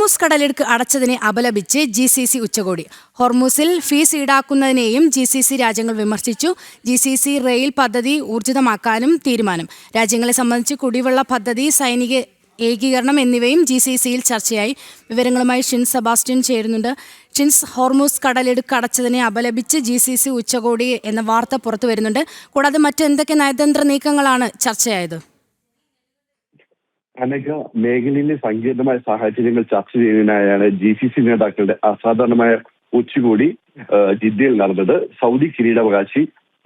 Hormuz കടലിടുക്ക് അടച്ചതിനെ അപലപിച്ച് GCC ഉച്ചകോടി. ഹോർമൂസിൽ fees ഈടാക്കുന്നതിനെയും GCC രാജ്യങ്ങൾ വിമർശിച്ചു. GCC റെയിൽ പദ്ധതി ഊർജിതമാക്കാനും തീരുമാനം. രാജ്യങ്ങളെ സംബന്ധിച്ച് കുടിവെള്ള പദ്ധതി, സൈനിക ഏകീകരണം എന്നിവയും GCCയിൽ ചർച്ചയായി. വിവരങ്ങളുമായി ഷിൻസ് സെബാസ്റ്റ്യൻ ചേരുന്നുണ്ട്. ഷിൻസ്, ഹോർമൂസ് കടലിടുക്ക് അടച്ചതിനെ അപലപിച്ച് GCC ഉച്ചകോടി എന്ന വാർത്ത പുറത്തു വരുന്നുണ്ട്. കൂടാതെ മറ്റെന്തൊക്കെ നയതന്ത്ര നീക്കങ്ങളാണ് ചർച്ചയായത്? അനഘ, മേഖലയിലെ സങ്കീർണമായ സാഹചര്യങ്ങൾ ചർച്ച ചെയ്യുന്നതിനായാണ് GCC നേതാക്കളുടെ അസാധാരണമായ ഉച്ചകോടി ജിദ്ദയിൽ നടന്നത്. സൗദി കിരീടാവകാശി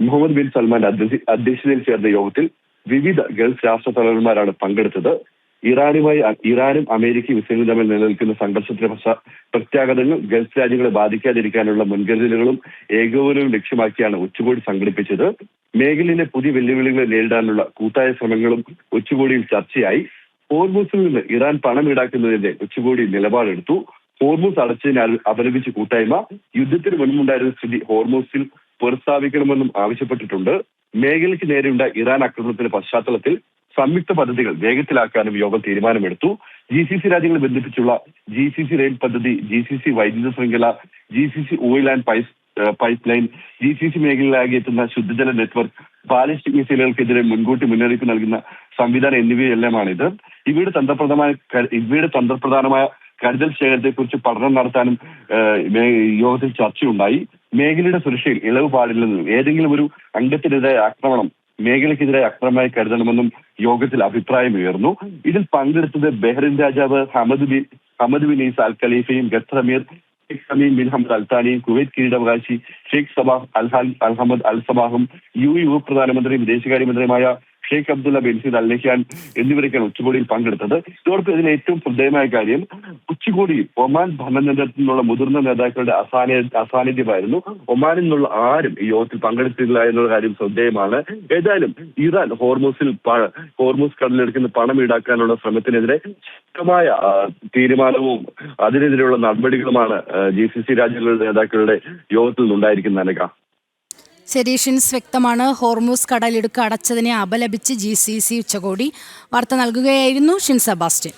മുഹമ്മദ് ബിൻ സൽമാൻ അധ്യക്ഷതയിൽ ചേർന്ന യോഗത്തിൽ വിവിധ ഗൾഫ് രാഷ്ട്ര തലവന്മാരാണ് പങ്കെടുത്തത്. ഇറാനും അമേരിക്കയും ഇസ്രയേലും തമ്മിൽ നിലനിൽക്കുന്ന സംഘർഷത്തിന്റെ പ്രത്യാഘാതങ്ങൾ ഗൾഫ് രാജ്യങ്ങളെ ബാധിക്കാതിരിക്കാനുള്ള മുൻകരുതലുകളും ഏകോപനവും ലക്ഷ്യമാക്കിയാണ് ഉച്ചകോടി സംഘടിപ്പിച്ചത്. മേഖലയിലെ പുതിയ വെല്ലുവിളികളെ നേരിടാനുള്ള കൂട്ടായ ശ്രമങ്ങളും ഉച്ചകോടിയിൽ ചർച്ചയായി. ഹോർമൂസിൽ നിന്ന് ഇറാൻ പണം ഈടാക്കുന്നതിന്റെ ഉച്ചകോടി നിലപാടെടുത്തു. ഹോർമൂസ് അടച്ചതിനെ അപലപിച്ച് കൂട്ടായ്മ യുദ്ധത്തിന് മുൻപുണ്ടായിരുന്ന സ്ഥിതി ഹോർമൂസിൽ പുനഃസ്ഥാപിക്കണമെന്നും ആവശ്യപ്പെട്ടിട്ടുണ്ട്. മേഖലയ്ക്ക് നേരെയുണ്ട ഇറാൻ ആക്രമണത്തിന്റെ പശ്ചാത്തലത്തിൽ സംയുക്ത പദ്ധതികൾ വേഗത്തിലാക്കാനും യോഗം തീരുമാനമെടുത്തു. GCC രാജ്യങ്ങളെ ബന്ധിപ്പിച്ചുള്ള GCC റെയിൽ പദ്ധതി, GCC വൈദ്യുത ശൃംഖല, GCC oil and pipe line, GCC മേഖലയിലാകെ എത്തുന്ന ശുദ്ധജല നെറ്റ്വർക്ക്, ബാലിസ്റ്റിക് മിസൈലുകൾക്കെതിരെ മുൻകൂട്ടി മുന്നറിയിപ്പ് നൽകുന്ന സംവിധാനം എന്നിവയെല്ലാമാണിത്. ഇവയുടെ തന്ത്രപ്രധാനമായ കരുതൽ ശേഖരത്തെക്കുറിച്ച് പഠനം നടത്താനും യോഗത്തിൽ ചർച്ചയുണ്ടായി. മേഖലയുടെ സുരക്ഷയിൽ ഇളവ് പാടില്ലെന്നും ഏതെങ്കിലും ഒരു അംഗത്തിനെതിരായ ആക്രമണം മേഖലയ്ക്കെതിരായി അക്രമമായി കരുതണമെന്നും യോഗത്തിൽ അഭിപ്രായമുയർന്നു. ഇതിൽ പങ്കെടുത്തത് ബഹ്റിൻ രാജാവ് ഹമദ് ബിൻ ഈസ അൽ ഖലീഫയും ഖത്തർ അമീർ Sheikh Tamim bin Hamad al താനിയും കുവൈറ്റ് കിരീടാവകാശി Sheikh Sabah al Hamad al സബാഹും UAE ഉപപ്രധാനമന്ത്രിയും വിദേശകാര്യമന്ത്രിയുമായ Sheikh Abdullah bin Zayed al Nahyan എന്നിവരൊക്കെയാണ് ഉച്ചകോടിയിൽ പങ്കെടുത്തത്. ഇതോടൊപ്പം ഇതിൽ ഏറ്റവും ശ്രദ്ധേയമായ കാര്യം ഉച്ചകോടിയിൽ ഒമാൻ ഭരണനേതൃത്വത്തിൽ നിന്നുള്ള മുതിർന്ന നേതാക്കളുടെ അസാന്നിധ്യമായിരുന്നു. ഒമാനിൽ നിന്നുള്ള ആരും ഈ യോഗത്തിൽ പങ്കെടുത്തില്ല എന്നുള്ള കാര്യം ശ്രദ്ധേയമാണ്. ഏതായാലും ഇറാൻ ഹോർമൂസ് കടലിടുക്കുന്ന പണം ഈടാക്കാനുള്ള ശ്രമത്തിനെതിരെ ശക്തമായ തീരുമാനവും അതിനെതിരെയുള്ള നടപടികളുമാണ് GCC രാജ്യങ്ങളുടെ നേതാക്കളുടെ യോഗത്തിൽ നിന്നുണ്ടായിരിക്കുന്ന അനഘ. ശരി ഷിൻസ്, വ്യക്തമാണ്. ഹോർമൂസ് കടലിടുക്ക് അടച്ചതിനെ അപലപിച്ച് GCC ഉച്ചകോടി. വാർത്ത നൽകുകയായിരുന്നു ഷിൻസ് സെബാസ്റ്റ്യൻ.